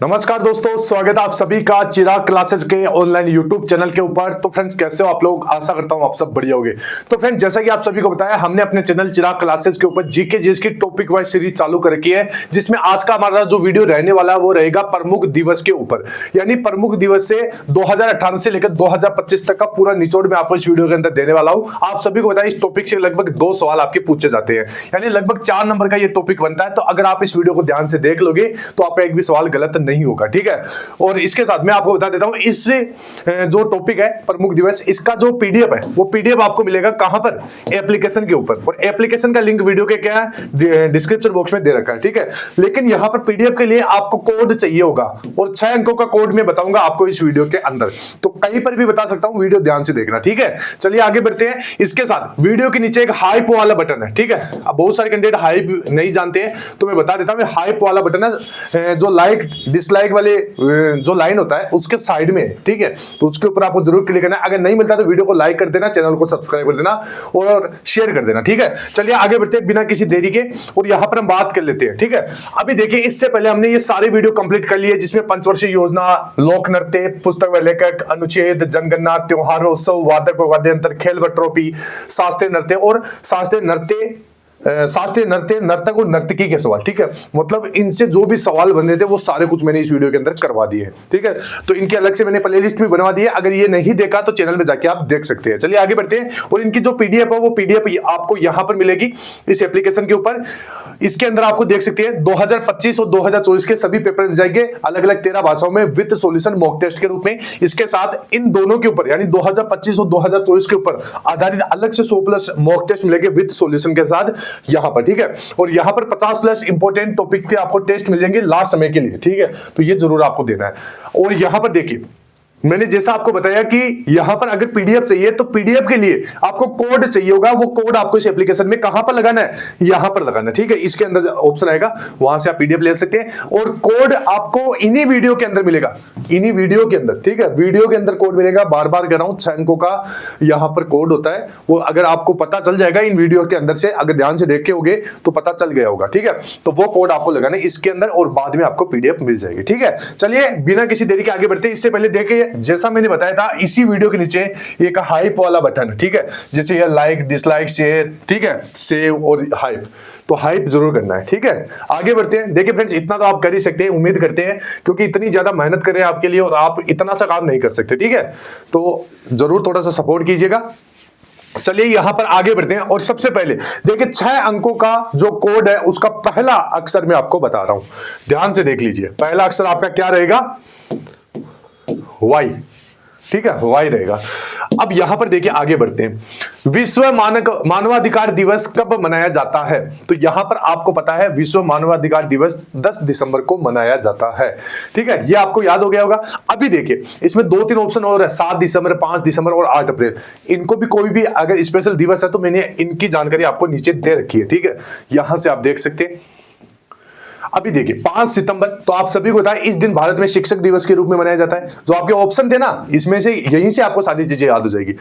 नमस्कार दोस्तों, स्वागत है आप सभी का चिराग क्लासेस के ऑनलाइन यूट्यूब चैनल के ऊपर। तो फ्रेंड्स, कैसे हो आप लोग? आशा करता हूं आप सब बढ़िया होंगे। तो फ्रेंड्स, जैसा कि आप सभी को बताया, हमने अपने चैनल चिराग क्लासेस के ऊपर जीके जीएस की टॉपिक वाइज सीरीज चालू कर रखी है, जिसमें आज का हमारा जो वीडियो रहने वाला है वो रहेगा प्रमुख दिवस के ऊपर। यानी प्रमुख दिवस से 2018 से लेकर 2025 तक का पूरा निचोड़ में आपको इस वीडियो के अंदर देने वाला हूं। आप सभी को बताया, इस टॉपिक से लगभग 2 सवाल आपके पूछे जाते हैं, यानी लगभग 4 नंबर का ये टॉपिक बनता है। तो अगर आप इस वीडियो को ध्यान से देख लोगे तो आपका एक भी सवाल गलत नहीं होगा, ठीक है। और इसके साथ मैं आपको बता देता हूं, इस जो टॉपिक है प्रमुख दिवस, इसका जो पीडीएफ है वो पीडीएफ आपको मिलेगा कहां पर? एप्लीकेशन के ऊपर। और एप्लीकेशन का लिंक वीडियो के क्या है, डिस्क्रिप्शन बॉक्स में दे रखा है, ठीक है। लेकिन यहां पर पीडीएफ के लिए आपको कोड चाहिए होगा, और 6 अंकों का कोड मैं बताऊंगा आपको इस वीडियो के अंदर। तो कहीं पर भी बता सकता हूं, वीडियो ध्यान से देखना, ठीक है। चलिए आगे बढ़ते हैं। इसके साथ वीडियो के नीचे एक हाइप वाला बटन है, ठीक है। अब बहुत सारे कैंडिडेट हाइप नहीं जानते हैं, तो मैं बता देता हूं, हाइप वाला बटन है जो लाइक डिसलाइक वाले जो लाइन होता है उसके साइड में, ठीक है। तो उसके ऊपर आपको जरूर क्लिक करना है। अगर नहीं मिलता तो वीडियो को लाइक कर देना, चैनल को सब्सक्राइब कर देना और शेयर कर देना, ठीक है। चलिए आगे बढ़ते हैं बिना किसी देरी के, और यहां पर हम बात कर लेते हैं, ठीक है। अभी देखिए, इससे पहले हमने ये सारे वीडियो कंप्लीट कर लिए, जिसमें पंचवर्षीय योजना, लोक नृत्य, पुस्तक व लेखक, अनुच्छेद, जनगणना, त्योहार उत्सव, वादक व वाद्यंत्र, खेल व ट्रॉफी, शास्त्रीय नृत्य और शास्त्रीय नृत्य, नर्तक और नर्तकी के सवाल, ठीक है। मतलब इनसे जो भी सवाल बन रहे थे वो सारे कुछ मैंने इस वीडियो के अंदर करवा दिए, ठीक है। तो इनके अलग से मैंने प्लेलिस्ट भी बनवा दी है, अगर ये नहीं देखा तो चैनल में जाके आप देख सकते हैं। चलिए आगे बढ़ते हैं। और इनकी जो पीडीएफ है वो पीडीएफ आपको यहां पर मिलेगी इस एप्लीकेशन के ऊपर। इसके अंदर आपको देख सकते हैं 2025 और 2024 के सभी पेपर मिल जाएंगे, अलग अलग 13 भाषाओं में, विद सॉल्यूशन मॉक टेस्ट के रूप में। इसके साथ इन दोनों के ऊपर, यानी 2025 और 2024 के ऊपर आधारित अलग से 100+ मॉक टेस्ट मिलेंगे विद सॉल्यूशन के साथ यहां पर, ठीक है। और यहां पर 50+ इंपॉर्टेंट टॉपिक के आपको टेस्ट मिल जाएंगे लास्ट समय के लिए, ठीक है। तो ये जरूर आपको देना है। और यहां पर देखिए, मैंने जैसा आपको बताया कि यहां पर अगर पीडीएफ चाहिए तो पीडीएफ के लिए आपको कोड चाहिए होगा। वो कोड आपको इस एप्लीकेशन में कहां पर लगाना है? यहां पर लगाना है, ठीक है। इसके अंदर ऑप्शन आएगा, वहां से आप पीडीएफ ले सकते हैं। और कोड आपको इन्हीं वीडियो के अंदर मिलेगा, इन्हीं वीडियो के अंदर, ठीक है। वीडियो के अंदर कोड मिलेगा, बार बार कह रहा हूं, 6 अंकों का यहां पर कोड होता है। वो अगर आपको पता चल जाएगा इन वीडियो के अंदर से, अगर ध्यान से देखे होगे तो पता चल गया होगा, ठीक है। तो वो कोड आपको लगाना है इसके अंदर, और बाद में आपको पीडीएफ मिल जाएगी, ठीक है। चलिए बिना किसी देरी के आगे बढ़ते हैं। इससे पहले देखिए, जैसा मैंने बताया था, इसी वीडियो के नीचे एक हाइप वाला बटन है, ठीक है। जैसे ये लाइक, डिसलाइक, शेयर, ठीक है, सेव और हाइप। तो हाइप जरूर करना है, ठीक है। आगे बढ़ते हैं। देखिए फ्रेंड्स, इतना तो आप कर ही सकते हैं, उम्मीद करते हैं, क्योंकि इतनी ज्यादा मेहनत कर रहे हैं आपके लिए और आप इतना सा काम नहीं कर सकते, ठीक है। तो जरूर थोड़ा सा सपोर्ट कीजिएगा। चलिए यहां पर आगे बढ़ते हैं। और सबसे पहले देखिए, 6 अंकों का जो कोड है उसका पहला अक्षर मैं आपको बता रहा हूं, ध्यान से देख लीजिए। पहला अक्षर आपका क्या रहेगा? वाई, ठीक है, वाई रहेगा। अब यहां पर देखिए, आगे बढ़ते हैं। विश्व मानवाधिकार दिवस कब मनाया जाता है? तो यहां पर आपको पता है, विश्व मानवाधिकार दिवस 10 दिसंबर को मनाया जाता है, ठीक है। ये आपको याद हो गया होगा। अभी देखिए, इसमें 2-3 ऑप्शन और है, 7 दिसंबर, 5 दिसंबर और 8 अप्रैल। इनको भी कोई भी अगर स्पेशल दिवस है तो मैंने इनकी जानकारी आपको नीचे दे रखी है, ठीक है। यहां से आप देख सकते हैं। अभी देखिए, 5 सितंबर, तो आप सभी को बताएं, इस दिन भारत में शिक्षक दिवस के रूप में मनाया जाता है। जो आपके ऑप्शन थे ना, इसमें से यहीं से आपको सारी चीजें याद हो जाएगी।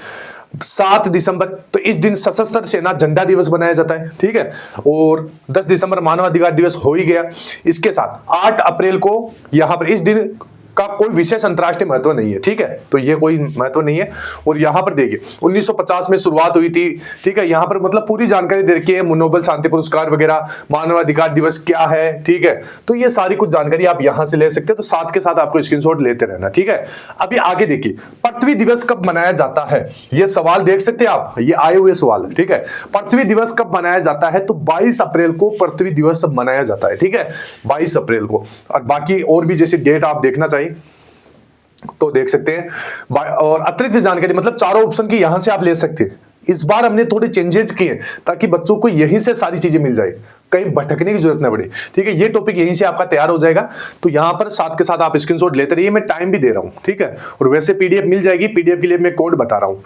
7 दिसंबर, तो इस दिन सशस्त्र सेना झंडा दिवस मनाया जाता है, ठीक है। और 10 दिसंबर मानवाधिकार दिवस हो ही गया। इसके साथ 8 अप्रैल को यहां पर इस दिन का कोई विशेष अंतरराष्ट्रीय महत्व नहीं है, ठीक है। तो ये कोई महत्व नहीं है। और यहां पर देखिए, 1950 में शुरुआत हुई थी, ठीक है। यहां पर मतलब पूरी जानकारी दे रखी है, नोबेल शांति पुरस्कार वगैरह, मानवाधिकार दिवस क्या है, ठीक है। तो ये सारी कुछ जानकारी आप यहां से ले सकते हैं। तो साथ के साथ आपको स्क्रीनशॉट लेते रहना, ठीक है। अभी आगे देखिए, पृथ्वी दिवस कब मनाया जाता है? ये सवाल देख सकते हैं आप, ये आए हुए सवाल, ठीक है। पृथ्वी दिवस कब मनाया जाता है? तो 22 अप्रैल को पृथ्वी दिवस मनाया जाता है, ठीक है, 22 अप्रैल को। और बाकी और भी जैसे डेट आप देखना चाहिए तो देख सकते हैं। और अतिरिक्त जानकारी, मतलब चारों ऑप्शन की यहां से आप ले सकते हैं। इस बार हमने थोड़े चेंजेस किए ताकि बच्चों को यहीं से सारी चीजें मिल जाए, कहीं भटकने की जरूरत ना पड़े, ठीक है। ये टॉपिक यहीं से आपका तैयार हो जाएगा। तो यहां पर साथ के साथ आप स्क्रीनशॉट लेते रहिए, मैं टाइम भी दे रहा हूं, ठीक है। और वैसे पीडीएफ मिल जाएगी, पीडीएफ के लिए मैं कोड बता रहा हूं।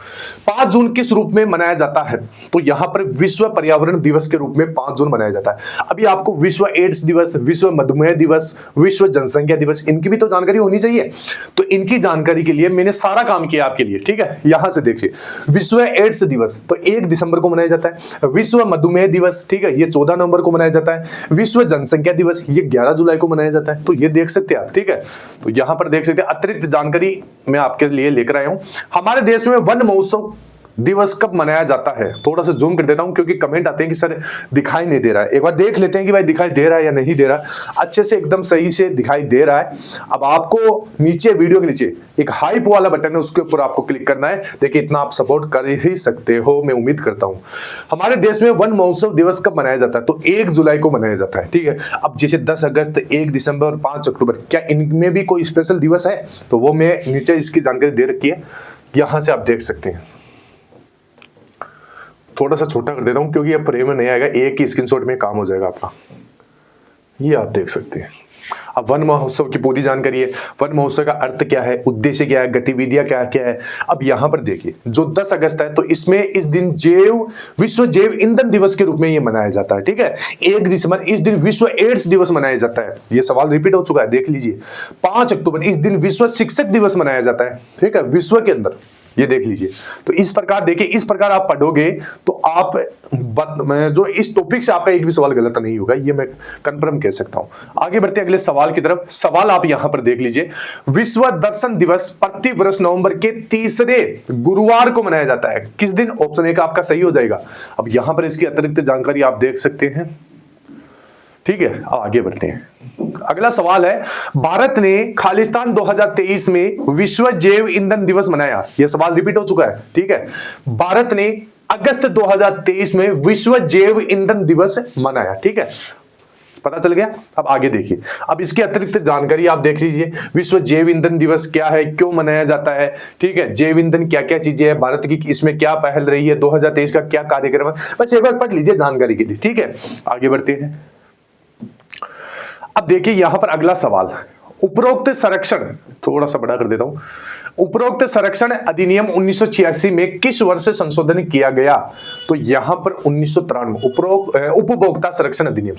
5 जून किस रूप में मनाया जाता है? तो यहां पर विश्व पर्यावरण दिवस के रूप में 5 जून मनाया जाता है। अभी आपको विश्व एड्स दिवस, विश्व मधुमेह दिवस, विश्व जनसंख्या दिवस, इनकी भी तो जानकारी होनी चाहिए। तो इनकी जानकारी के लिए मैंने सारा काम किया आपके लिए, ठीक है। यहां से देखिए, विश्व एड्स दिवस तो 1 दिसंबर को मनाया जाता है। विश्व मधुमेह दिवस, ठीक है, ये 14 नवंबर को मनाया जाता है। विश्व जनसंख्या दिवस ये 11 जुलाई को मनाया जाता है, तो ये देख सकते हैं आप, ठीक है। तो यहां पर देख सकते हैं अतिरिक्त जानकारी मैं आपके लिए लेकर आया हूं। हमारे देश में वन महोत्सव दिवस कब मनाया जाता है, थोड़ा सा जूम कर देता हूं क्योंकि कमेंट आते हैं कि सर दिखाई नहीं दे रहा है। एक बार देख लेते हैं कि भाई दिखाई दे रहा है या नहीं दे रहा। अच्छे से एकदम सही से दिखाई दे रहा है। अब आपको नीचे वीडियो के नीचे एक हाइप वाला बटन है, उसके ऊपर आपको क्लिक करना है। देखिए इतना आप सपोर्ट कर ही सकते हो, मैं उम्मीद करता हूं। हमारे देश में वन महोत्सव दिवस कब मनाया जाता है, तो 1 जुलाई को मनाया जाता है, ठीक है। अब जैसे 10 अगस्त, 1 दिसंबर और 5 अक्टूबर, क्या इनमें भी कोई स्पेशल दिवस है, तो वो मैं नीचे इसकी जानकारी दे रखी है, यहां से आप देख सकते हैं। थोड़ा सा छोटा कर देता हूं क्योंकि ये फ्रेम में नहीं आएगा, एक ही स्क्रीनशॉट में काम हो जाएगा आपका। ये आप देख सकते हैं। अब वन महोत्सव की पूरी जानकारी है, वन महोत्सव का अर्थ क्या है, उद्देश्य क्या है, गतिविधियां क्या क्या है। अब यहां पर देखिए जो 10 अगस्त है, तो इसमें इस दिन विश्व जैव ईंधन दिवस के रूप में ये मनाया जाता है, ठीक है। 1 दिसंबर इस दिन विश्व एड्स दिवस मनाया जाता है, ये सवाल रिपीट हो चुका है, देख लीजिए। 5 अक्टूबर इस दिन विश्व शिक्षक दिवस मनाया जाता है, ठीक है, विश्व के अंदर, ये देख लीजिए। तो इस प्रकार देखिए, इस प्रकार आप पढ़ोगे तो आप जो इस टॉपिक से आपका एक भी सवाल गलत नहीं होगा, ये मैं कंफर्म कह सकता हूं। आगे बढ़ते हैं अगले सवाल की तरफ। सवाल आप यहां पर देख लीजिए। विश्व दर्शन दिवस प्रति वर्ष नवंबर के तीसरे गुरुवार को मनाया जाता है, किस दिन? ऑप्शन ए का आपका सही हो जाएगा। अब यहां पर इसकी अतिरिक्त जानकारी आप देख सकते हैं, ठीक है। अब आगे बढ़ते हैं। अगला सवाल है, भारत ने खालिस्तान 2023 में विश्व जैव ईंधन दिवस मनाया, यह सवाल रिपीट हो चुका है, ठीक है। भारत ने अगस्त 2023 में विश्व जैव ईंधन दिवस मनाया, ठीक है, पता चल गया। अब आगे देखिए, अब इसकी अतिरिक्त जानकारी आप देख लीजिए। विश्व जैव ईंधन दिवस क्या है, क्यों मनाया जाता है, ठीक है, जैव ईंधन क्या क्या चीजें हैं, भारत की इसमें क्या पहल रही है, 2023 का क्या कार्यक्रम है, बस एक बार पढ़ लीजिए जानकारी के लिए, ठीक है। आगे बढ़ते हैं। अब देखिए यहां पर अगला सवाल, उपरोक्त संरक्षण, थोड़ा सा बड़ा कर देता हूं, उपरोक्त संरक्षण अधिनियम 1986 में किस वर्ष से संशोधन किया गया, तो यहां पर 1993 उपभोक्ता संरक्षण अधिनियम,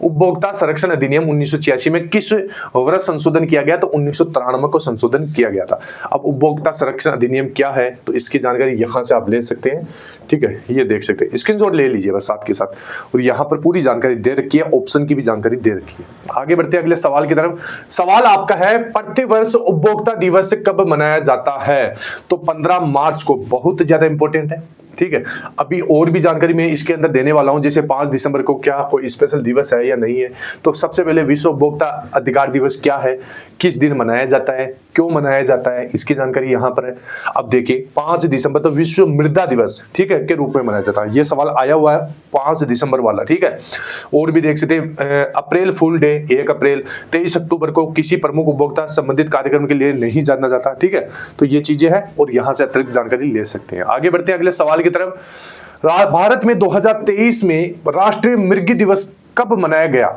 उपभोक्ता संरक्षण अधिनियम 1986 में किस वर्ष संशोधन किया गया, तो 1993 को संशोधन किया गया था। अब उपभोक्ता संरक्षण अधिनियम क्या है, तो इसकी जानकारी यहां से आप ले सकते हैं, ठीक है, ये देख सकते हैं, स्क्रीनशॉट ले लीजिए बस साथ के साथ, और यहां पर पूरी जानकारी दे रखी है, ऑप्शन की भी जानकारी दे रखी है। आगे बढ़ते हैं अगले सवाल की तरफ। सवाल आपका है, प्रतिवर्ष उपभोक्ता दिवस कब मनाया जाता है, तो 15 मार्च को, बहुत ज्यादा इंपॉर्टेंट है, ठीक है। अभी और भी जानकारी मैं इसके अंदर देने वाला हूं, जैसे 5 दिसंबर को क्या कोई स्पेशल दिवस है या नहीं है। तो सबसे पहले विश्व उपभोक्ता अधिकार दिवस क्या है, किस दिन मनाया जाता है, क्यों मनाया जाता है, इसकी जानकारी यहां पर है। अब देखिए 5 दिसंबर तो विश्व मृदा दिवस, ठीक है, के रूप में मनाया जाता है, ये सवाल आया हुआ है 5 दिसंबर वाला, ठीक है। और भी देख सकते हैं अप्रैल फूल डे 1 अप्रैल, 23 अक्टूबर को किसी प्रमुख उपभोक्ता संबंधित कार्यक्रम के लिए नहीं जाना जाता, ठीक है। तो ये चीजें हैं और यहां से अतिरिक्त जानकारी ले सकते हैं। आगे बढ़ते हैं अगले सवाल की तरफ। भारत में 2023 में राष्ट्रीय मृगी दिवस कब मनाया गया,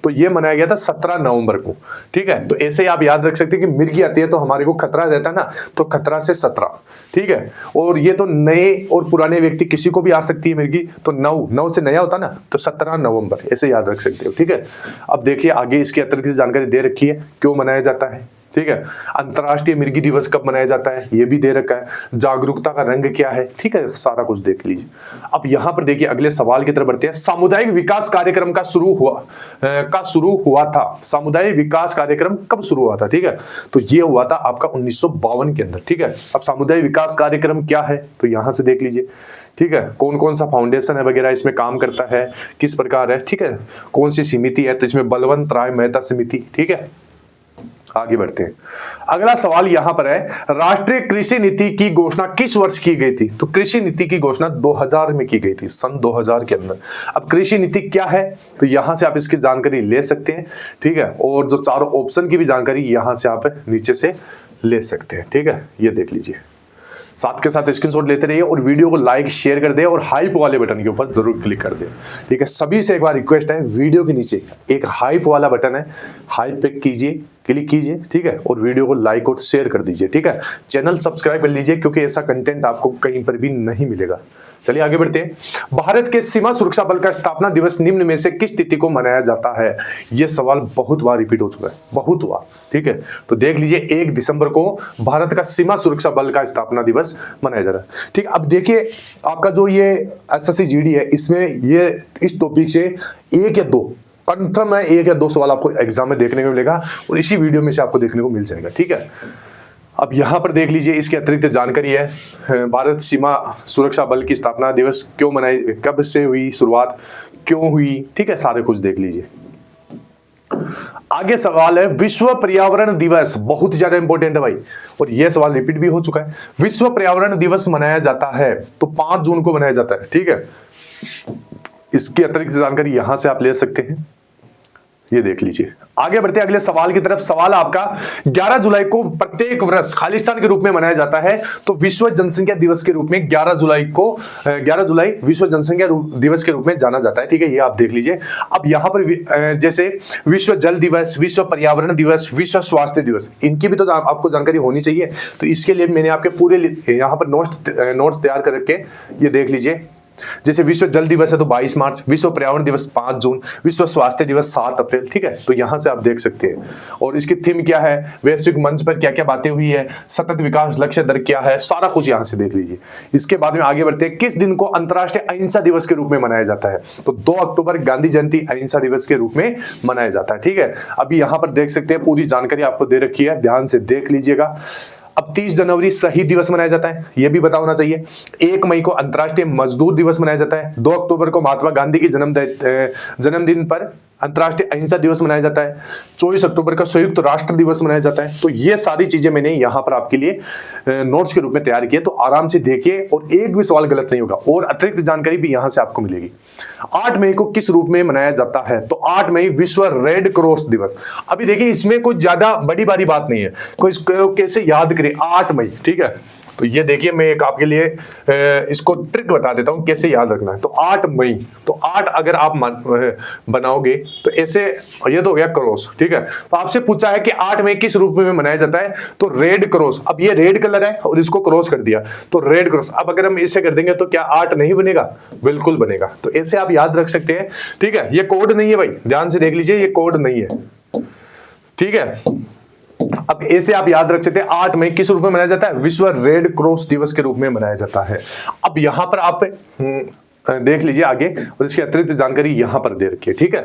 तो ये मनाया गया था 17 नवंबर को, ठीक है। तो ऐसे ही आप याद रख सकते हैं कि मिर्गी आती है तो हमारे को खतरा रहता है ना, तो खतरा से 17, ठीक है। और ये तो नए और पुराने व्यक्ति किसी को भी आ सकती है मिर्गी, तो 9 से नया होता ना, तो 17 नवंबर ऐसे याद रख सकते हो, ठीक है। अब देखिए आगे इसकी अतिरिक्त जानकारी दे रखी है, क्यों मनाया जाता है, ठीक है। अंतरराष्ट्रीय मिर्गी दिवस कब मनाया जाता है, ये भी दे रखा है। जागरूकता का रंग क्या है, ठीक है, सारा कुछ देख लीजिए। अब यहां पर देखिए अगले सवाल की तरफ बढ़ते हैं। सामुदायिक विकास कार्यक्रम का शुरू हुआ था, सामुदायिक विकास कार्यक्रम कब शुरू हुआ था, ठीक है। तो ये हुआ था आपका 1952 के अंदर, ठीक है। अब सामुदायिक विकास कार्यक्रम क्या है, तो यहां से देख लीजिए, ठीक है, कौन कौन सा फाउंडेशन है वगैरह इसमें काम करता है, किस प्रकार है, ठीक है, कौन सी समिति है, तो इसमें बलवंत राय मेहता समिति, ठीक है। आगे बढ़ते हैं। अगला सवाल यहां पर है, राष्ट्रीय कृषि नीति की घोषणा किस वर्ष की गई थी, तो कृषि नीति की घोषणा 2000 में की गई थी, सन 2000 के अंदर। अब कृषि नीति क्या है, तो यहां से आप इसकी जानकारी ले सकते हैं, ठीक है। और जो चारों ऑप्शन की भी जानकारी यहां से आप नीचे से ले सकते हैं, ठीक है, ये देख लीजिए। साथ के साथ स्क्रीनशॉट लेते रहिए और वीडियो को लाइक शेयर कर दे और हाइप वाले बटन के ऊपर जरूर क्लिक कर दे, ठीक है। सभी से एक बार रिक्वेस्ट है, वीडियो के नीचे एक हाइप वाला बटन है, हाइप पे कीजिए, क्लिक कीजिए, ठीक है, और वीडियो को लाइक और शेयर कर दीजिए, ठीक है। चैनल सब्सक्राइब कर लीजिए क्योंकि ऐसा कंटेंट आपको कहीं पर भी नहीं मिलेगा, चलिए आगे बढ़ते हैं। भारत के सीमा सुरक्षा बल का स्थापना दिवस निम्न में से किस तिथि को मनाया जाता है? यह सवाल बहुत बार रिपीट हो चुका है, बहुत बार। ठीक है, तो देख लीजिए 1 दिसंबर को भारत का सीमा सुरक्षा बल का स्थापना दिवस मनाया जा रहा है। ठीक, अब देखिए आपका जो ये एसएससी जीडी है, इसमें ये इस टॉपिक से 1 या 2 कंफर्म है, 1 या 2 सवाल आपको एग्जाम में देखने को मिलेगा और इसी वीडियो में से आपको देखने को मिल जाएगा। ठीक है, अब यहां पर देख लीजिए इसके अतिरिक्त जानकारी है। भारत सीमा सुरक्षा बल की स्थापना दिवस क्यों मनाई, कब से हुई शुरुआत, क्यों हुई, ठीक है, सारे कुछ देख लीजिए। आगे सवाल है विश्व पर्यावरण दिवस, बहुत ज्यादा इंपॉर्टेंट है भाई, और यह सवाल रिपीट भी हो चुका है। विश्व पर्यावरण दिवस मनाया जाता है तो 5 जून को मनाया जाता है। ठीक है, इसकी अतिरिक्त जानकारी यहां से आप ले सकते हैं, ये देख लीजिए। आगे बढ़ते हैं अगले सवाल की तरफ। सवाल आपका 11 जुलाई को प्रत्येक वर्ष खालिस्तान के रूप में मनाया जाता है, तो विश्व जनसंख्या दिवस के रूप में 11 जुलाई विश्व जनसंख्या दिवस के रूप में जाना जाता है। ठीक है, ये आप देख लीजिए। अब यहां पर जैसे विश्व जल दिवस, विश्व पर्यावरण दिवस, विश्व स्वास्थ्य दिवस, इनकी भी तो आपको जानकारी होनी चाहिए। तो इसके लिए मैंने आपके पूरे यहां पर नोट्स तैयार करके ये देख लीजिए। जैसे विश्व जल दिवस है तो 22 मार्च, विश्व पर्यावरण दिवस 5 जून, विश्व स्वास्थ्य दिवस 7 अप्रैल। ठीक है, तो यहां से आप देख सकते हैं। और इसकी थीम क्या है, वैश्विक मंच पर क्या क्या बातें हुई है, सतत विकास लक्ष्य दर क्या है, सारा कुछ यहां से देख लीजिए। इसके बाद में आगे बढ़ते हैं। किस दिन को अंतर्राष्ट्रीय अहिंसा दिवस के रूप में मनाया जाता है? तो 2 अक्टूबर गांधी जयंती अहिंसा दिवस के रूप में मनाया जाता है। ठीक है, अभी यहां पर देख सकते हैं पूरी जानकारी आपको दे रखी है, ध्यान से देख लीजिएगा। अब 30 जनवरी शहीद दिवस मनाया जाता है, यह भी पता होना चाहिए। 1 मई को अंतर्राष्ट्रीय मजदूर दिवस मनाया जाता है। 2 अक्टूबर को महात्मा गांधी की जन्मदिन पर अंतर्राष्ट्रीय अहिंसा दिवस मनाया जाता है। 24 अक्टूबर का संयुक्त राष्ट्र दिवस मनाया जाता है। तो ये सारी चीजें मैंने यहां पर आपके लिए नोट्स के रूप में तैयार किए, तो आराम से देखिए और एक भी सवाल गलत नहीं होगा। और अतिरिक्त जानकारी भी यहां से आपको मिलेगी। 8 मई को किस रूप में मनाया जाता है? तो 8 मई विश्व रेड क्रॉस दिवस। अभी देखिए इसमें कुछ ज्यादा बड़ी बात नहीं है, कोई इसको कैसे याद करे, 8 मई। ठीक है, तो ये देखिए मैं एक आपके लिए इसको ट्रिक बता देता हूं कैसे याद रखना है। तो 8 मई, तो 8 अगर आप बनाओगे तो ऐसे, ये तो हो गया क्रॉस। ठीक है, तो आपसे पूछा है कि 8 मई किस रूप में मनाया जाता है? तो रेड क्रॉस। अब ये रेड कलर है और इसको क्रॉस कर दिया तो रेड क्रॉस। अब अगर हम इसे कर देंगे तो क्या 8 नहीं बनेगा? बिल्कुल बनेगा। तो ऐसे आप याद रख सकते हैं। ठीक है, ये कोड नहीं है भाई, ध्यान से देख लीजिए, ये कोड नहीं है। ठीक है, अब ऐसे आप याद रख सकते हैं। 8 मई किस रूप में मनाया जाता है? विश्व रेड क्रॉस दिवस के रूप में मनाया जाता है। अब यहां पर आप देख लीजिए आगे, और इसकी अतिरिक्त जानकारी यहां पर दे रखी है। ठीक है,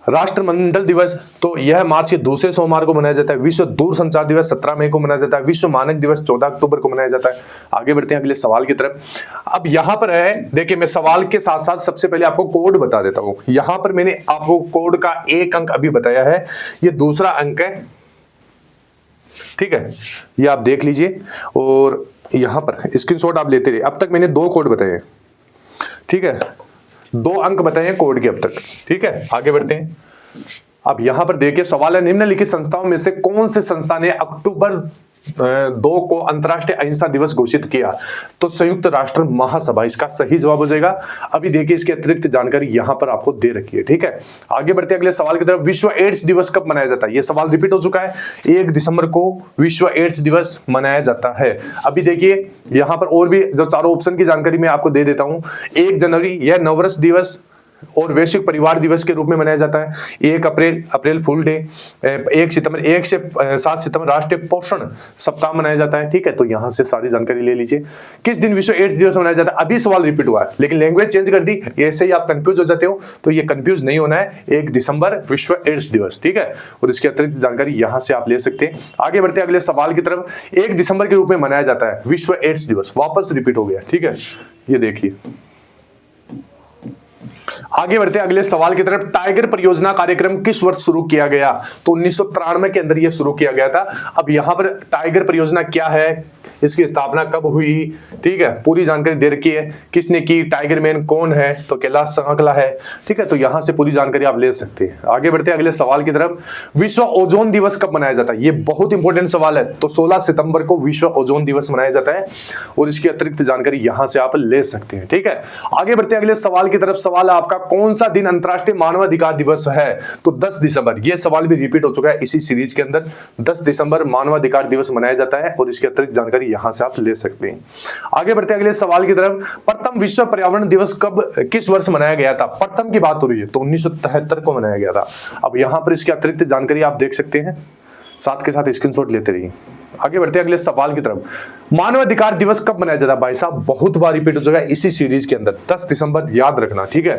राष्ट्रमंडल दिवस, तो यह मार्च के दूसरे सोमवार को मनाया जाता है। विश्व दूरसंचार दिवस 17 मई को मनाया जाता है। विश्व मानक दिवस 14 अक्टूबर को मनाया जाता है। आगे बढ़ते हैं अगले सवाल की तरफ। अब यहां पर है, देखिए मैं सवाल के साथ साथ सबसे पहले आपको कोड बता देता हूं। यहां पर मैंने आपको कोड का 1 अंक अभी बताया है, ये दूसरा अंक है। ठीक है, ये आप देख लीजिए और यहां पर स्क्रीनशॉट आप लेते रहिए। अब तक मैंने 2 कोड बताए हैं। ठीक है, 2 अंक बताए हैं कोड के अब तक। ठीक है, आगे बढ़ते हैं। अब यहां पर देखिए सवाल है, निम्नलिखित संस्थाओं में से कौन से संस्था ने अक्टूबर 2 को अंतर्राष्ट्रीय अहिंसा दिवस घोषित किया? तो संयुक्त राष्ट्र महासभा इसका सही जवाब हो जाएगा। अभी देखिए इसकी अतिरिक्त जानकारी यहां पर आपको दे रखी है। ठीक है, आगे बढ़ते हैं अगले सवाल की तरफ। विश्व एड्स दिवस कब मनाया जाता है? यह सवाल रिपीट हो चुका है। 1 दिसंबर को विश्व एड्स दिवस मनाया जाता है। अभी देखिए यहां पर और भी जो चारों ऑप्शन की जानकारी मैं आपको दे देता हूं। 1 जनवरी यह नववर्ष दिवस और वैश्विक परिवार दिवस के रूप में मनाया जाता है। 1 अप्रैल फूल डे। 1 से 7 सितंबर राष्ट्रीय पोषण सप्ताह मनाया जाता है। ठीक है, तो यहां से सारी जानकारी ले लीजिए। किस दिन विश्व एड्स दिवस मनाया जाता है? अभी सवाल रिपीट हुआ है लेकिन लैंग्वेज चेंज कर दी, ऐसे ही आप कंफ्यूज हो जाते हो, तो ये कंफ्यूज नहीं होना है। 1 दिसंबर विश्व एड्स दिवस। ठीक है, और इसकी अतिरिक्त जानकारी यहां से आप ले सकते हैं। आगे बढ़ते हैं अगले सवाल की तरफ। 1 दिसंबर के रूप में मनाया जाता है विश्व एड्स दिवस, वापस रिपीट हो गया। ठीक है, ये देखिए। आगे बढ़ते हैं अगले सवाल की तरफ। टाइगर परियोजना कार्यक्रम किस वर्ष शुरू किया गया? तो 1993 के अंदर यह शुरू किया गया था। अब यहां पर टाइगर परियोजना क्या है, इसकी स्थापना कब हुई, ठीक है, पूरी जानकारी दे रखी है। किसने की, टाइगर मैन कौन है? तो कैलाश संगला है। ठीक है, तो यहां से पूरी जानकारी आप ले सकते हैं। आगे बढ़ते हैं अगले सवाल की तरफ। विश्व ओजोन दिवस कब मनाया जाता है? ये बहुत इंपॉर्टेंट सवाल है। तो 16 सितंबर को विश्व ओजोन दिवस मनाया जाता है और इसकी अतिरिक्त जानकारी यहां से आप ले सकते हैं। ठीक है, आगे बढ़ते हैं अगले सवाल की तरफ। सवाल है आपका, कौन सा दिन अंतर्राष्ट्रीय मानवाधिकार दिवस है? तो 10 दिसंबर। यह सवाल भी रिपीट हो चुका है इसी सीरीज के अंदर। 10 दिसंबर मानवाधिकार दिवस मनाया जाता है और इसके अतिरिक्त जानकारी यहां से आप ले सकते हैं। आगे बढ़ते हैं अगले सवाल की तरफ। प्रथम विश्व पर्यावरण दिवस कब, किस वर्ष मनाया गया था? प्रथम की बात हो रही है तो 1973 को मनाया गया था। अब यहां पर इसके अतिरिक्त जानकारी आप देख सकते हैं, साथ के साथ स्क्रीनशॉट लेते रहिए। आगे बढ़ते हैं अगले सवाल की तरफ। मानवाधिकार दिवस कब मनाया जाता है? भाई साहब बहुत बार रिपीट हो जाएगा इसी सीरीज के अंदर। 10 दिसंबर याद रखना, ठीक है।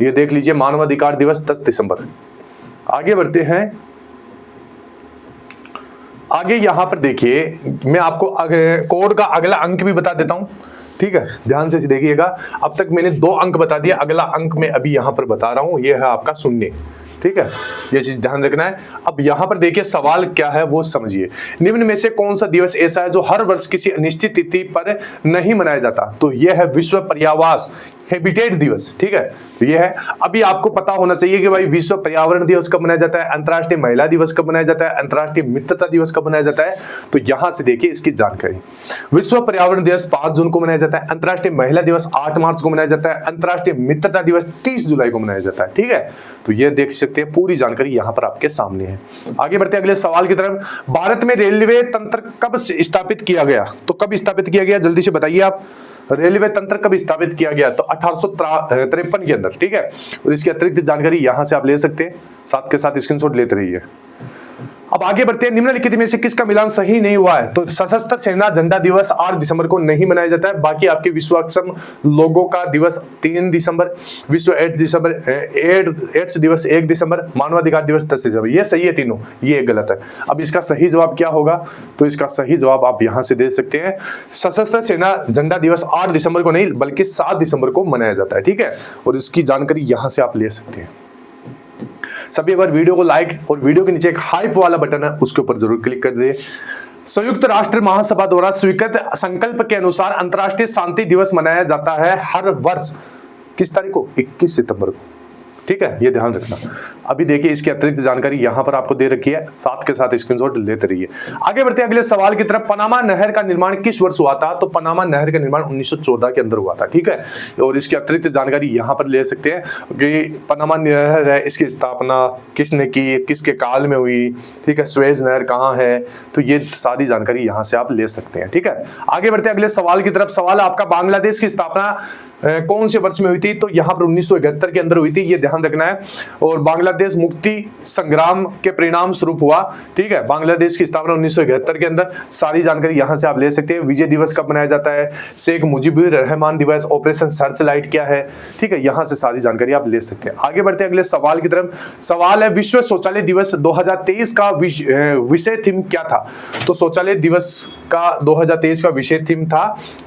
ये देख लीजिए, मानवाधिकार दिवस 10 दिसंबर। आगे बढ़ते हैं। आगे यहां पर देखिए, मैं आपको कोड का अगला अंक भी बता देता हूं, ठीक है। ध्यान से देखिएगा, अब तक मैंने 2 अंक बता दिया, अगला अंक मैं अभी यहां पर बता रहा हूं, यह है आपका 0, ठीक है। ये चीज ध्यान रखना है। अब यहां पर देखिए सवाल क्या है वो समझिए। निम्न में से कौन सा दिवस ऐसा है जो हर वर्ष किसी निश्चित तिथि पर नहीं मनाया जाता? तो यह है विश्व पर्यावास हैबिटेट दिवस, ठीक है। तो यह है। अभी आपको पता होना चाहिए कि भाई विश्व पर्यावरण दिवस कब मनाया जाता है, अंतर्राष्ट्रीय महिला दिवस कब मनाया जाता है, अंतर्राष्ट्रीय मित्रता दिवस कब मनाया जाता है। तो यहां से देखिए इसकी जानकारी। विश्व पर्यावरण दिवस 5 जून को मनाया जाता है, अंतर्राष्ट्रीय महिला दिवस 8 मार्च को मनाया जाता है, अंतर्राष्ट्रीय मित्रता दिवस 30 जुलाई को मनाया जाता है, ठीक है। तो यह देख सकते हैं, पूरी जानकारी यहां पर आपके सामने है। आगे बढ़ते हैं अगले सवाल की तरफ। भारत में रेलवे तंत्र कब स्थापित किया गया? तो कब स्थापित किया गया, जल्दी से बताइए आप। रेलवे तंत्र कब स्थापित किया गया? तो 1853 के अंदर, ठीक है। और इसकी अतिरिक्त जानकारी यहां से आप ले सकते हैं, साथ के साथ स्क्रीनशॉट लेते रहिए। अब आगे बढ़ते हैं। निम्नलिखित में से किसका मिलान सही नहीं हुआ है? तो सशस्त्र सेना झंडा दिवस 8 दिसंबर को नहीं मनाया जाता है। बाकी आपके विश्वक्षम लोगों का दिवस 3 दिसंबर, विश्व एड्स दिसंबर, एड्स दिवस 1 दिसंबर, मानवाधिकार दिवस 10 दिसंबर। ये सही है तीनों, ये गलत है। अब इसका सही जवाब क्या होगा? तो इसका सही जवाब आप यहां से दे सकते हैं। सशस्त्र सेना झंडा दिवस 8 दिसंबर को नहीं बल्कि 7 दिसंबर को मनाया जाता है, ठीक है। और इसकी जानकारी यहां से आप ले सकते हैं। सभी एक बार वीडियो को लाइक और वीडियो के नीचे एक हाइप वाला बटन है उसके ऊपर जरूर क्लिक कर दे। संयुक्त राष्ट्र महासभा द्वारा स्वीकृत संकल्प के अनुसार अंतर्राष्ट्रीय शांति दिवस मनाया जाता है हर वर्ष किस तारीख को? 21 सितंबर को, ठीक है। ये ध्यान रखना। अभी देखिए इसकी अतिरिक्त जानकारी यहां पर आपको दे रखी है, साथ के साथ स्क्रीनशॉट लेते रहिए। आगे बढ़ते हैं अगले सवाल की तरफ। पनामा नहर का निर्माण किस वर्ष हुआ था? तो पनामा नहर का निर्माण 1914 के अंदर हुआ था, ठीक है। और इसकी अतिरिक्त जानकारी यहां पर ले सकते हैं कि पनामा नहर है, इसकी स्थापना किसने की, किसके काल में हुई, ठीक है। स्वेज नहर कहां है, तो ये सारी जानकारी यहां से आप ले सकते हैं, ठीक है। आगे बढ़ते हैं अगले सवाल की तरफ। सवाल आपका, बांग्लादेश की स्थापना कौन से वर्ष में हुई थी? तो यहां पर 1971 के अंदर हुई थी, ये ध्यान रखना है। और बांग्लादेश मुक्ति संग्राम के परिणाम स्वरूप हुआ, ठीक है। बांग्लादेश की स्थापना 1971 के अंदर। सारी जानकारी यहां से आप ले सकते हैं। विजय दिवस कब मनाया जाता है, शेख मुजीबुर रहमान दिवस, ऑपरेशन सर्च लाइट क्या है, ठीक है। यहां से सारी जानकारी आप ले सकते हैं। आगे बढ़ते हैं अगले सवाल की तरफ। सवाल है, विश्व शौचालय दिवस 2023 का विषय थीम क्या था? तो शौचालय दिवस का 2023 का विषय थीम था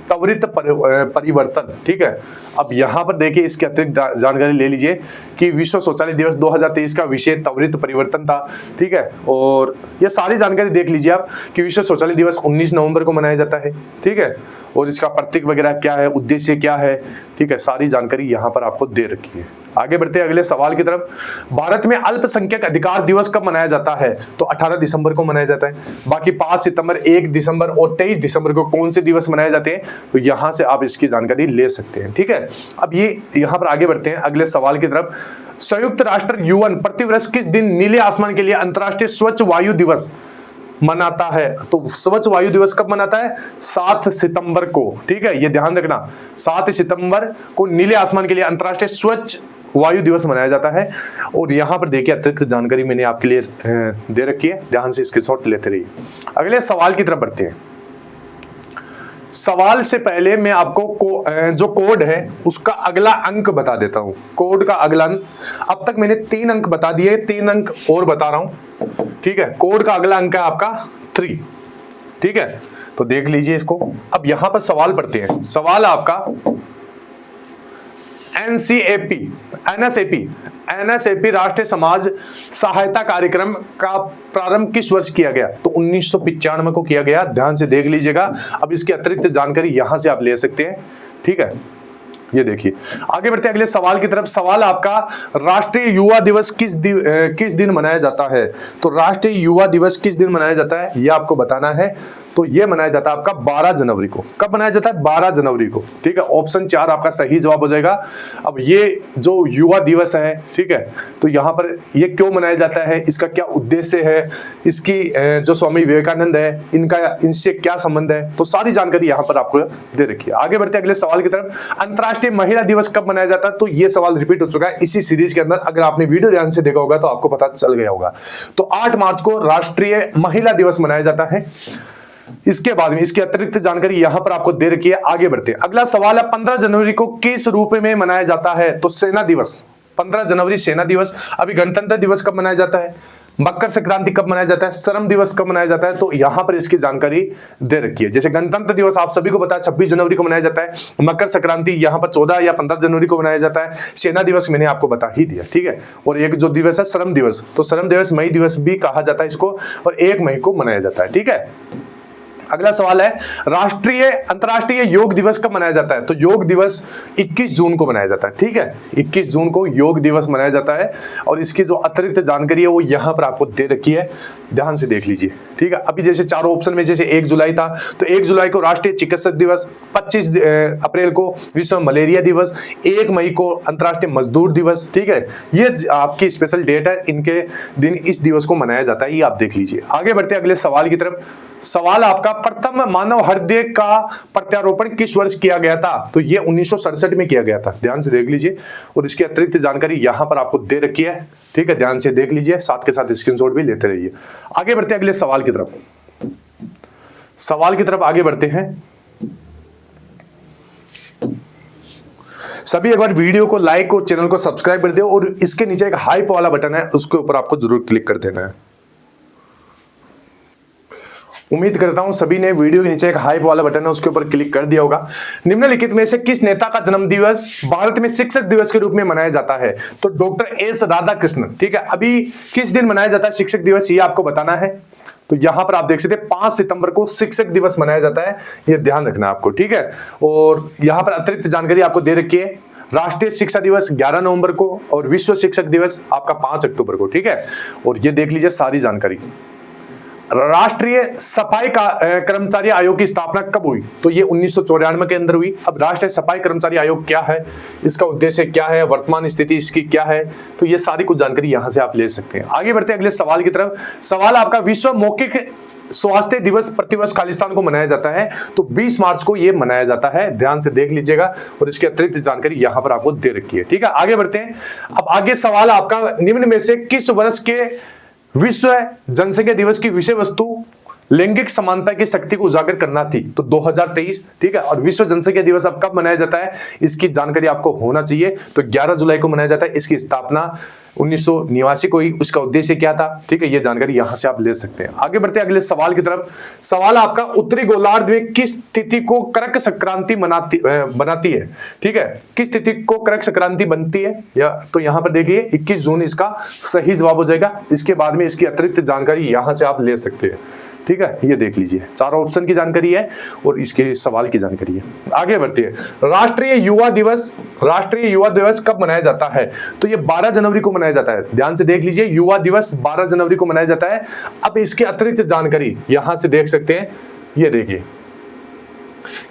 त्वरित परिवर्तन, ठीक है। अब यहां पर देखिए इसके अतिरिक्त जानकारी ले लीजिए कि विश्व शौचालय दिवस 2023 का विषय त्वरित परिवर्तन था, ठीक है। और ये सारी जानकारी देख लीजिए आप कि विश्व शौचालय दिवस 19 नवंबर को मनाया जाता है, ठीक है। और इसका प्रतीक वगैरह क्या है, उद्देश्य क्या है, ठीक है। सारी जानकारी यहां पर आपको दे रखी है। आगे बढ़ते हैं अगले सवाल की तरफ। भारत में अल्पसंख्यक अधिकार दिवस कब मनाया जाता है? तो 18 दिसंबर को मनाया जाता है। बाकी 5 सितंबर, 1 दिसंबर और 23 दिसंबर को कौन से दिवस मनाए जाते हैं? तो यहां से आप इसकी जानकारी ले सकते हैं, ठीक है। अब ये यहां पर आगे बढ़ते हैं अगले सवाल की तरफ। संयुक्त राष्ट्र यूएन प्रतिवर्ष किस दिन नीले आसमान के लिए अंतर्राष्ट्रीय स्वच्छ वायु दिवस मनाता है? तो स्वच्छ वायु दिवस कब मनाता है? 7 सितंबर को, ठीक है। ये ध्यान रखना, 7 सितंबर को नीले आसमान के लिए अंतर्राष्ट्रीय स्वच्छ वायु दिवस मनाया जाता है। और यहां पर देखिए अतिरिक्त जानकारी मैंने आपके लिए दे रखी है, ध्यान से स्क्रीनशॉट लेते रहिए। अगले सवाल की तरफ बढ़ते हैं। सवाल से पहले मैं आपको जो कोड है उसका अगला अंक बता देता हूं। कोड का अगला अंक, अब तक मैंने 3 अंक बता दिए, 3 अंक और बता रहा हूं, ठीक है। कोड का अगला अंक है आपका 3, ठीक है। तो देख लीजिए इसको। अब यहां पर सवाल पढ़ते हैं। सवाल आपका एनएसएपी राष्ट्रीय समाज सहायता कार्यक्रम का प्रारंभ किस वर्ष किया गया? तो 1995 को किया गया, ध्यान से देख लीजिएगा। अब इसकी अतिरिक्त जानकारी यहां से आप ले सकते हैं, ठीक है। ये देखिए आगे बढ़ते हैं अगले सवाल की तरफ। सवाल आपका, राष्ट्रीय युवा दिवस किस दिन मनाया जाता है? तो राष्ट्रीय युवा दिवस किस दिन मनाया जाता है ये आपको बताना है। तो ये मनाया जाता है आपका 12 जनवरी को। कब मनाया जाता है? 12 जनवरी को, ठीक है। ऑप्शन 4 आपका सही जवाब हो जाएगा। अब ये जो युवा दिवस है, ठीक है, तो यहाँ पर ये क्यों मनाया जाता है, इसका क्या उद्देश्य है, इसकी जो स्वामी विवेकानंद है इनका इनसे क्या संबंध है, तो सारी जानकारी यहाँ पर आपको दे रखी है। आगे बढ़ते हैं अगले सवाल की तरफ। अंतर्राष्ट्रीय महिला दिवस कब मनाया जाता है? तो ये सवाल रिपीट हो चुका है इसी सीरीज के अंदर। अगर आपने वीडियो ध्यान से देखा होगा तो आपको पता चल गया होगा। तो 8 मार्च को राष्ट्रीय महिला दिवस मनाया जाता है। इसके बाद में इसकी अतिरिक्त जानकारी यहां पर आपको दे रखी है। आगे बढ़ते हैं। अगला सवाल है 15 जनवरी को किस रूप में मनाया जाता है? तो सेना दिवस। 15 जनवरी सेना दिवस। अभी गणतंत्र दिवस कब मनाया जाता है? मकर संक्रांति कब मनाया जाता है? श्रम दिवस कब मनाया जाता है? तो यहां पर इसकी जानकारी दे रखी है। जैसे गणतंत्र दिवस आप सभी को पता है 26 जनवरी को मनाया जाता है। मकर संक्रांति यहां पर 14 या 15 जनवरी को मनाया जाता है। सेना दिवस मैंने आपको बता ही दिया, ठीक है। और एक जो दिवस है श्रम दिवस, तो श्रम दिवस मई दिवस भी कहा जाता है इसको, और 1 मई को मनाया जाता है, ठीक है। अगला सवाल है अंतर्राष्ट्रीय योग दिवस कब मनाया जाता है? तो योग दिवस 21 जून को मनाया जाता है, ठीक है। 21 जून को योग दिवस मनाया जाता है, और इसकी जो अतिरिक्त जानकारी है वो यहां पर आपको दे रखी है, ध्यान से देख लीजिए, ठीक है। अभी जैसे चारों ऑप्शन में जैसे 1 जुलाई था, तो 1 जुलाई को राष्ट्रीय चिकित्सक दिवस, 25 अप्रैल को विश्व मलेरिया दिवस, 1 मई को अंतर्राष्ट्रीय मजदूर दिवस, ठीक है। ये आपकी स्पेशल डेट है, इनके दिन इस दिवस को मनाया जाता है, ये आप देख लीजिए। आगे बढ़ते अगले सवाल की तरफ। सवाल आपका प्रथम मानव हृदय का प्रत्यारोपण किस वर्ष किया गया था? तो ये 1967 में किया गया था, ध्यान से देख लीजिए। और इसकी अतिरिक्त जानकारी यहां पर आपको दे रखी है, ठीक है, ध्यान से देख लीजिए, साथ के साथ स्क्रीनशॉट भी लेते रहिए। आगे बढ़ते अगले सवाल की तरफ आगे बढ़ते हैं। सभी एक बार वीडियो को लाइक और चैनल को सब्सक्राइब कर दो, और इसके नीचे एक हाइप वाला बटन है, उसके ऊपर आपको जरूर क्लिक कर देना है। उम्मीद करता हूं सभी ने वीडियो के नीचे एक हाइप वाला बटन है उसके ऊपर क्लिक कर दिया होगा। निम्नलिखित में से किस नेता का जन्म दिवस भारत में शिक्षक दिवस के रूप में मनाया जाता है? तो डॉक्टर एस राधाकृष्णन, ठीक है। अभी किस दिन मनाया जाता है शिक्षक दिवस, ये आपको बताना है। तो यहां पर आप देख सकते हैं 5 सितंबर को शिक्षक दिवस मनाया जाता है, ये ध्यान रखना है आपको, ठीक है। और यहां पर अतिरिक्त जानकारी आपको दे रखी है। राष्ट्रीय शिक्षा दिवस 11 नवंबर को, और विश्व शिक्षक दिवस आपका 5 अक्टूबर को, ठीक है। और ये देख लीजिए सारी जानकारी। राष्ट्रीय सफाई कर्मचारी आयोग की स्थापना कब हुई? तो ये 1994 के अंदर हुई। अब राष्ट्रीय सफाई कर्मचारी आयोग क्या है, इसका उद्देश्य क्या है, वर्तमान स्थिति इसकी क्या है, तो ये सारी कुछ जानकारी यहां से आप ले सकते हैं। आगे बढ़ते हैं अगले सवाल की तरफ। सवाल आपका विश्व मौखिक स्वास्थ्य दिवस प्रतिवर्ष खालिस्तान को मनाया जाता है, तो 20 मार्च को यह मनाया जाता है, ध्यान से देख लीजिएगा। और इसकी अतिरिक्त जानकारी यहां पर आपको दे रखी है, ठीक है। आगे बढ़ते हैं। अब आगे सवाल आपका निम्न में से किस वर्ष के विश्व जनसंख्या दिवस की विषय वस्तु लैंगिक समानता की शक्ति को उजागर करना थी? तो 2023, ठीक है। और विश्व जनसंख्या दिवस अब कब मनाया जाता है, इसकी जानकारी आपको होना चाहिए। तो 11 जुलाई को मनाया जाता है। इसकी स्थापना 1989 को ही, उसका उद्देश्य क्या था, ठीक है, ये जानकारी यहां से आप ले सकते हैं। आगे बढ़ते हैं अगले सवाल की तरफ। सवाल आपका उत्तरी गोलार्ध में किस तिथि को करक संक्रांति बनाती है, ठीक है, किस तिथि को करक संक्रांति बनती है? या तो यहां पर देखिए 21 जून इसका सही जवाब हो जाएगा। इसके बाद में इसकी अतिरिक्त जानकारी यहां से आप ले सकते हैं, ठीक है। ये देख लीजिए, चारों ऑप्शन की जानकारी है और इसके सवाल की जानकारी है। आगे बढ़ते हैं। राष्ट्रीय युवा दिवस कब मनाया जाता है? तो ये 12 जनवरी को मनाया जाता है, ध्यान से देख लीजिए। युवा दिवस 12 जनवरी को मनाया जाता है। अब इसके अतिरिक्त जानकारी यहां से देख सकते हैं, ये देखिए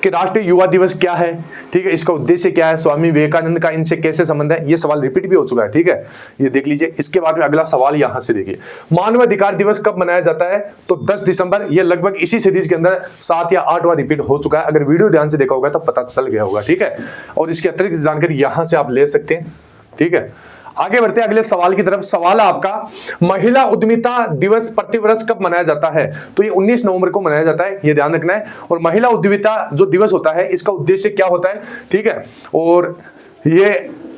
कि राष्ट्रीय युवा दिवस क्या है, ठीक है, इसका उद्देश्य क्या है, स्वामी विवेकानंद का इनसे कैसे संबंध है, ये सवाल रिपीट भी हो चुका है, ठीक है, ये देख लीजिए। इसके बाद में अगला सवाल यहां से देखिए, मानवाधिकार दिवस कब मनाया जाता है? तो 10 दिसंबर। ये लगभग इसी सीरीज के अंदर 7 या 8 बार रिपीट हो चुका है। अगर वीडियो ध्यान से देखा होगा तो पता चल गया होगा, ठीक है। और इसकी अतिरिक्त जानकारी यहां से आप ले सकते हैं, ठीक है। आगे बढ़ते हैं अगले सवाल की तरफ। सवाल आपका महिला उद्यमिता दिवस प्रतिवर्ष कब मनाया जाता है? तो ये 19 नवंबर को मनाया जाता है, ये ध्यान रखना है। और महिला उद्यमिता जो दिवस होता है इसका उद्देश्य क्या होता है, ठीक है। और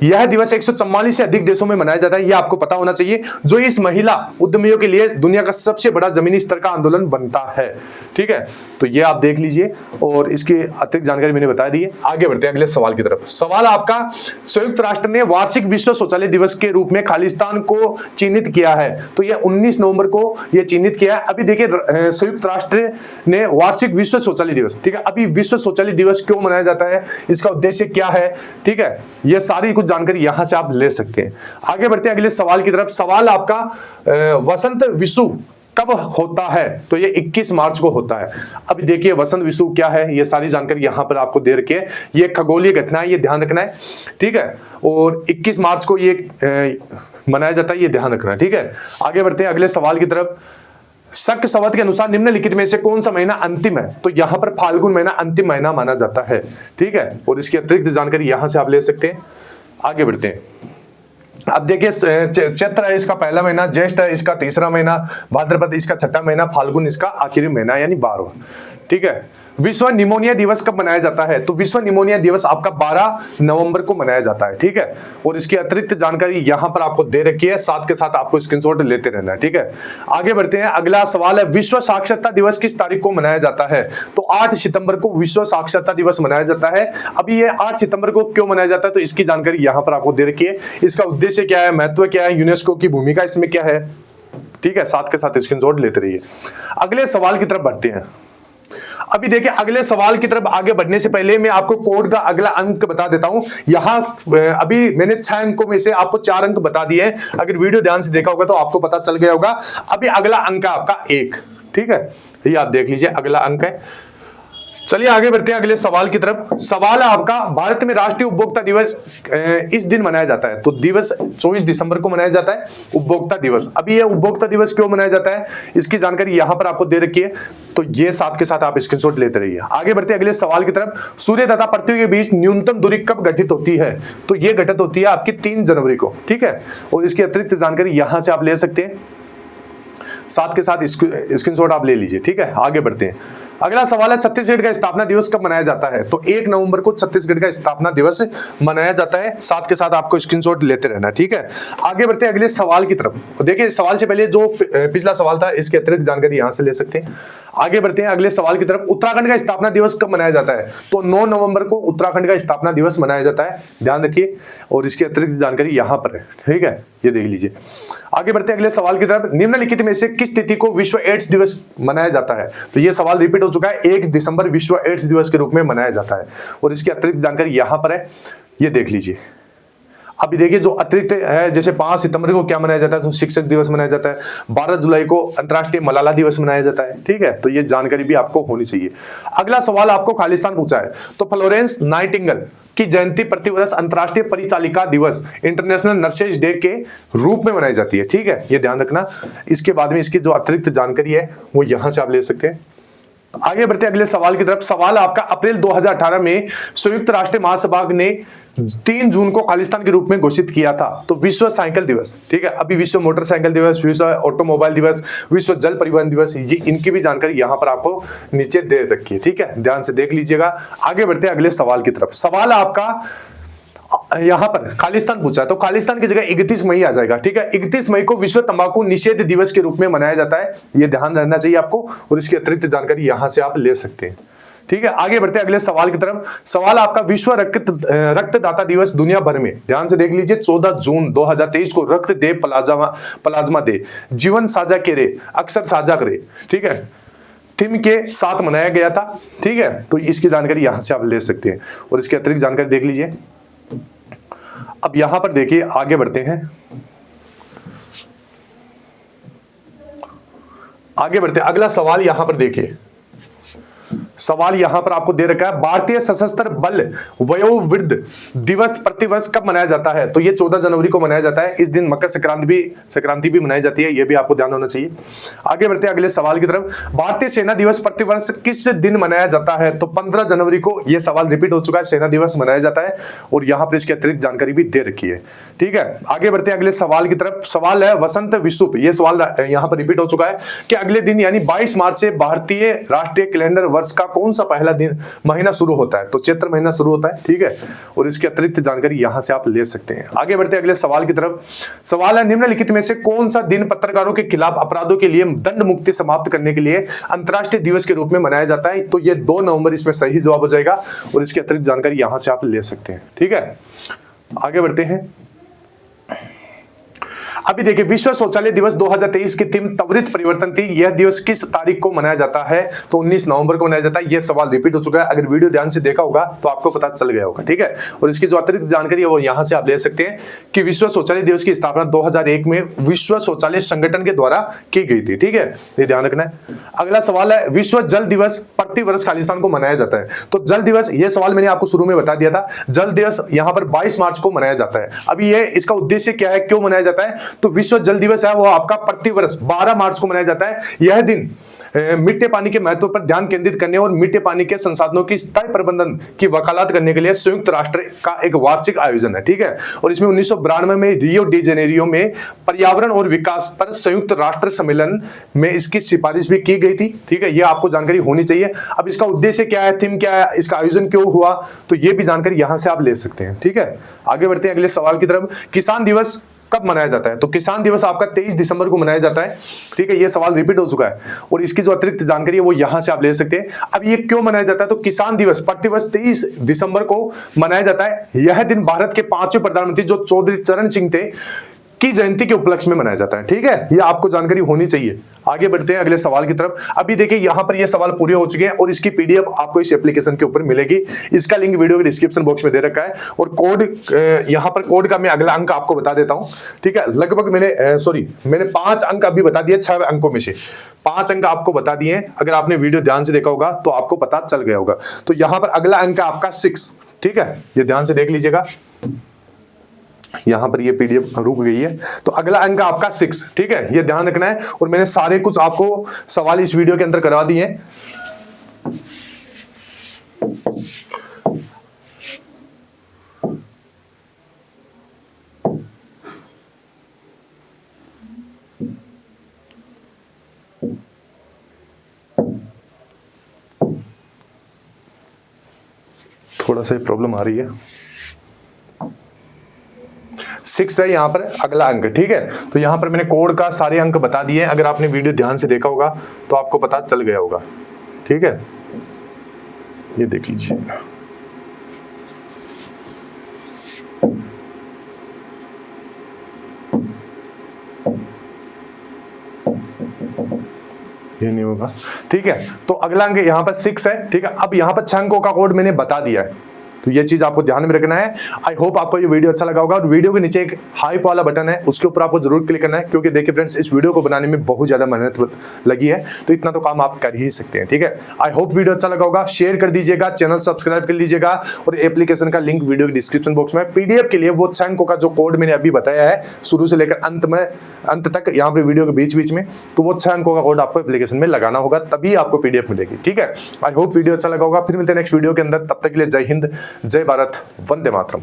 यह दिवस 144 से अधिक देशों में मनाया जाता है, यह आपको पता होना चाहिए, जो इस महिला उद्यमियों के लिए दुनिया का सबसे बड़ा जमीनी स्तर का आंदोलन बनता है, ठीक है। तो ये आप देख लीजिए और इसकी अतिरिक्त जानकारी मैंने बता दी है। आगे बढ़ते हैं अगले सवाल की तरफ। सवाल आपका, संयुक्त राष्ट्र ने वार्षिक विश्व शौचालय दिवस के रूप में खालिस्तान को चिन्हित किया है, तो यह 19 नवंबर को यह चिन्हित किया है। अभी देखिए संयुक्त राष्ट्र ने वार्षिक विश्व शौचालय दिवस, ठीक है, अभी विश्व शौचालय दिवस क्यों मनाया जाता है, इसका उद्देश्य क्या है, ठीक है, यह सारी कुछ जानकारी यहां से आप ले सकते हैं। आगे बढ़ते हैं अगले सवाल की तरफ। सवाल आपका वसंत विषु कब होता है, तो ये 21 मार्च को होता है। अभी देखिए वसंत विषुव क्या है, ये सारी जानकारी यहां पर आपको दे रखी है। ये खगोलीय घटना है, ये ध्यान रखना है, ठीक है। और 21 मार्च को ये मनाया जाता है, ये ध्यान रखना है, ठीक है। आगे बढ़ते हैं अगले सवाल की तरफ। शक संवत के अनुसार निम्नलिखित में से कौन सा महीना अंतिम है, तो यहां पर फाल्गुन महीना अंतिम महीना माना जाता है, ठीक है। और इसकी अतिरिक्त जानकारी यहां से आप ले सकते हैं। आगे बढ़ते हैं। अब देखिए चैत्र है इसका पहला महीना, ज्येष्ठ है इसका तीसरा महीना, भाद्रपद इसका छठा महीना, फाल्गुन इसका आखिरी महीना यानी 12वां, ठीक है। विश्व निमोनिया दिवस कब मनाया जाता है, तो विश्व निमोनिया दिवस आपका 12 नवंबर को मनाया जाता है, ठीक है। और इसकी अतिरिक्त जानकारी यहां पर आपको दे रखी है, साथ के साथ आपको स्क्रीनशॉट लेते रहना है, ठीक है। आगे बढ़ते हैं। अगला सवाल है विश्व साक्षरता दिवस किस तारीख को मनाया जाता है, तो 8 सितंबर को विश्व साक्षरता दिवस मनाया जाता है। अभी ये 8 सितंबर को क्यों मनाया जाता है, तो इसकी जानकारी यहां पर आपको दे रखी है। इसका उद्देश्य क्या है, महत्व क्या है, यूनेस्को की भूमिका इसमें क्या है, ठीक है। साथ के साथ स्क्रीनशॉट लेते रहिए। अगले सवाल की तरफ बढ़ते हैं। अभी देखिए अगले सवाल की तरफ आगे बढ़ने से पहले मैं आपको कोड का अगला अंक बता देता हूं। यहां अभी मैंने 6 अंकों में से आपको 4 अंक बता दिए हैं। अगर वीडियो ध्यान से देखा होगा तो आपको पता चल गया होगा। अभी अगला अंक है आपका 1, ठीक है। ये आप देख लीजिए अगला अंक है। चलिए आगे बढ़ते हैं अगले सवाल की तरफ। सवाल है आपका भारत में राष्ट्रीय उपभोक्ता दिवस इस दिन मनाया जाता है, तो दिवस 24 दिसंबर को मनाया जाता है उपभोक्ता दिवस। अभी ये उपभोक्ता दिवस क्यों मनाया जाता है, इसकी जानकारी यहां पर आपको दे रखी है, तो ये साथ के साथ आप स्क्रीनशॉट लेते रहिए। आगे बढ़ते हैं अगले सवाल की तरफ। सूर्य तथा पृथ्वी के बीच न्यूनतम दूरी कब घटित होती है, तो ये घटित होती है आपकी 3 जनवरी को, ठीक है। और इसकी अतिरिक्त जानकारी यहां से आप ले सकते हैं, साथ के साथ स्क्रीनशॉट आप ले लीजिए, ठीक है। आगे बढ़ते हैं। अगला सवाल है छत्तीसगढ़ का स्थापना दिवस कब मनाया जाता है, तो 1 नवंबर को छत्तीसगढ़ का स्थापना दिवस मनाया जाता है। साथ के साथ आपको स्क्रीनशॉट लेते रहना, ठीक है। आगे बढ़ते हैं अगले सवाल की तरफ। देखिए सवाल से पहले जो पिछला सवाल था इसके अतिरिक्त जानकारी यहां से ले सकते हैं। आगे बढ़ते हैं अगले सवाल की तरफ। उत्तराखंड का स्थापना दिवस कब मनाया जाता है, तो 9 नवंबर को उत्तराखंड का स्थापना दिवस मनाया जाता है, ध्यान रखिए। और इसकी अतिरिक्त जानकारी यहां पर है, ठीक है, ये देख लीजिए। आगे बढ़ते हैं अगले सवाल की तरफ। निम्नलिखित में से किस तिथि को विश्व एड्स दिवस मनाया जाता है, तो ये सवाल रिपीट हो चुका है। 1 दिसंबर विश्व एड्स दिवस के रूप में मनाया जाता है। और इसकी अतिरिक्त जानकारी यहां पर है, ये देख लीजिए। अभी देखिए जो अतिरिक्त है, जैसे 5 सितंबर को क्या मनाया जाता है, तो शिक्षक दिवस मनाया जाता है। 12 जुलाई को अंतर्राष्ट्रीय मलाला दिवस मनाया जाता है, ठीक है। तो ये जानकारी भी आपको होनी चाहिए। अगला सवाल आपको खालिस्तान पूछा है, तो फ्लोरेंस नाइटिंगेल की जयंती प्रतिवर्ष अंतर्राष्ट्रीय परिचालिका दिवस इंटरनेशनल नर्सेज डे के रूप में मनाई जाती है, ठीक है, ये ध्यान रखना। इसके बाद में इसकी जो अतिरिक्त जानकारी है वो यहां से आप ले सकते हैं। आगे बढ़ते अगले सवाल की तरफ। सवाल आपका अप्रैल 2018 में संयुक्त राष्ट्र महासभा ने 3 जून को खालिस्तान के रूप में घोषित किया था, तो विश्व साइकिल दिवस, ठीक है। अभी विश्व मोटरसाइकिल दिवस, विश्व ऑटोमोबाइल दिवस, विश्व जल परिवहन दिवस, ये इनकी भी जानकारी यहां पर आपको नीचे दे रखी है, ठीक है, ध्यान से देख लीजिएगा। आगे बढ़ते हैं अगले सवाल की तरफ। सवाल आपका यहां पर खालिस्तान पूछा है, तो खालिस्तान की जगह 31 मई आ जाएगा, ठीक है। 31 मई को विश्व तंबाकू निषेध दिवस के रूप में मनाया जाता है, यह ध्यान रहना चाहिए आपको। और इसकी अतिरिक्त जानकारी यहां से आप ले सकते हैं, ठीक है। आगे बढ़ते हैं अगले सवाल की तरफ। सवाल आपका विश्व रक्तदाता दिवस दुनिया भर में, ध्यान से देख लीजिए, 14 जून 2023 को रक्त दे प्लाज्मा दे, जीवन साझा करे, अक्सर साझा करे, ठीक है, थीम के साथ मनाया गया था, ठीक है। तो इसकी जानकारी यहां से आप ले सकते हैं। और इसकी अतिरिक्त जानकारी देख लीजिए। अब यहां पर देखिए आगे बढ़ते हैं। आगे बढ़ते हैं अगला सवाल यहां पर देखिए। सवाल यहां पर आपको दे रखा है, भारतीय सशस्त्र बल वयोवृद्ध दिवस प्रतिवर्ष कब मनाया जाता है, तो ये 14 जनवरी को मनाया जाता है। इस दिन मकर संक्रांति भी मनाई जाती है, ये भी आपको ध्यान होना चाहिए। आगे बढ़ते हैं अगले सवाल की तरफ। भारतीय सेना दिवस प्रतिवर्ष किस दिन मनाया जाता है, तो 15 जनवरी को यह सवाल रिपीट हो चुका है, सेना दिवस मनाया जाता है। और यहां पर इसकी अतिरिक्त जानकारी भी दे रखी है, ठीक है। आगे बढ़ते हैं अगले सवाल की तरफ। सवाल है वसंत विषुव, यह सवाल यहां पर रिपीट हो चुका है कि अगले दिन यानी 22 मार्च से भारतीय राष्ट्रीय कैलेंडर वर्ष का कौन सा पहला दिन महीना शुरू होता है, तो चैत्र महीना शुरू होता है, ठीक है। और इसकी अतिरिक्त जानकारी यहां से आप ले सकते हैं। आगे बढ़ते हैं अगले सवाल की तरफ। सवाल है निम्नलिखित में से कौन सा दिन पत्रकारों के खिलाफ अपराधों के लिए दंड मुक्ति समाप्त करने के लिए अंतर्राष्ट्रीय दिवस के रूप में मनाया जाता है, तो ये 2 नवंबर इसमें सही जवाब हो जाएगा। और इसकी अतिरिक्त जानकारी यहां से आप ले सकते हैं, ठीक है। आगे बढ़ते हैं। अभी देखिए विश्व शौचालय दिवस 2023 की थीम त्वरित परिवर्तन थी। यह दिवस किस तारीख को मनाया जाता है? तो 19 नवंबर को मनाया जाता है। यह सवाल रिपीट हो चुका है, अगर वीडियो ध्यान से देखा होगा तो आपको पता चल गया होगा, ठीक है। और इसकी जो अतिरिक्त जानकारी है वो यहां से आप ले सकते हैं कि विश्व शौचालय दिवस की स्थापना 2001 में विश्व शौचालय संगठन के द्वारा की गई थी, ठीक है, ये ध्यान रखना है। अगला सवाल है विश्व जल दिवस प्रति वर्ष खालिस्तान को मनाया जाता है। तो जल दिवस, ये सवाल मैंने आपको शुरू में बता दिया था। जल दिवस यहां पर 22 मार्च को मनाया जाता है। अभी ये इसका उद्देश्य क्या है, क्यों मनाया जाता है? तो विश्व जल दिवस है वो आपका प्रति वर्ष 12 मार्च को मनाया जाता है। यह दिन मीठे पानी के महत्व पर ध्यान केंद्रित करने और मीठे पानी के संसाधनों की स्थायी प्रबंधन की वकालत करने के लिए संयुक्त राष्ट्र का एक वार्षिक आयोजन है, ठीक है। और इसमें 1992 में रियो डी जेनेरियो में पर्यावरण और विकास पर संयुक्त राष्ट्र सम्मेलन में इसकी सिफारिश भी की गई थी, ठीक है। यह आपको जानकारी होनी चाहिए। अब इसका उद्देश्य क्या है, थीम क्या है, इसका आयोजन क्यों हुआ, तो यह भी जानकारी यहां से आप ले सकते हैं, ठीक है। आगे बढ़ते हैं अगले सवाल की तरफ। किसान दिवस कब मनाया जाता है? तो किसान दिवस आपका 23 दिसंबर को मनाया जाता है, ठीक है। ये सवाल रिपीट हो चुका है और इसकी जो अतिरिक्त जानकारी है वो यहां से आप ले सकते हैं। अब ये क्यों मनाया जाता है? तो किसान दिवस प्रतिवर्ष 23 दिसंबर को मनाया जाता है। यह दिन भारत के 5वें प्रधानमंत्री जो चौधरी चरण सिंह थे की जयंती के उपलक्ष्य में मनाया जाता है, ठीक है। ये आपको जानकारी होनी चाहिए। आगे बढ़ते हैं अगले सवाल की तरफ। अभी देखिए यहां पर ये सवाल पूरे हो चुके हैं और इसकी पीडीएफ आपको इस एप्लीकेशन के ऊपर मिलेगी। इसका लिंक वीडियो के डिस्क्रिप्शन बॉक्स में दे रखा है और कोड, यहां पर कोड का मैं अगला अंक आपको बता देता हूं, ठीक है। लगभग मैंने 5 अंक अभी बता दिए, 6 अंकों में से 5 अंक आपको बता दिए। अगर आपने वीडियो ध्यान से देखा होगा तो आपको पता चल गया होगा। तो यहां पर अगला अंक आपका 6, ठीक है। ये ध्यान से देख लीजिएगा, यहां पर ये पीडीएफ रुक गई है। तो अगला अंक आपका 6, ठीक है, ये ध्यान रखना है। और मैंने सारे कुछ आपको सवाल इस वीडियो के अंदर करवा दिए हैं। थोड़ा सा प्रॉब्लम आ रही है। 6 है यहाँ पर अगला अंक, ठीक है। तो यहाँ पर मैंने कोड का सारे अंक बता दिए। अगर आपने वीडियो ध्यान से देखा होगा तो आपको पता चल गया होगा, ठीक है। ये देख लीजिए, ये नहीं होगा, ठीक है। तो अगला अंक यहाँ पर 6 है, ठीक है। अब यहाँ पर 6 अंकों का कोड मैंने बता दिया है, तो ये चीज आपको ध्यान में रखना है। आई होप आपको ये वीडियो अच्छा लगा होगा। और वीडियो के नीचे एक हाइप वाला बटन है, उसके ऊपर आपको जरूर क्लिक करना है, क्योंकि देखिए फ्रेंड्स इस वीडियो को बनाने में बहुत ज्यादा मेहनत लगी है, तो इतना तो काम आप कर ही सकते हैं, ठीक है। आई होप वीडियो अच्छा लगा होगा। शेयर कर दीजिएगा, चैनल सब्सक्राइब कर लीजिएगा और एप्लीकेशन का लिंक वीडियो के डिस्क्रिप्शन बॉक्स में। पीडीएफ के लिए वो 6 अंकों का जो कोड मैंने अभी बताया है शुरू से लेकर अंत तक, यहाँ पे वीडियो के बीच बीच में, तो वो 6 अंकों का कोड आपको एप्लीकेशन में लगाना होगा, तभी आपको पीडीएफ मिलेगी, ठीक है। आई होप वीडियो अच्छा लगा होगा। फिर मिलते हैं नेक्स्ट वीडियो के अंदर, तब तक के लिए जय हिंद, जय भारत, वंदे मातरम।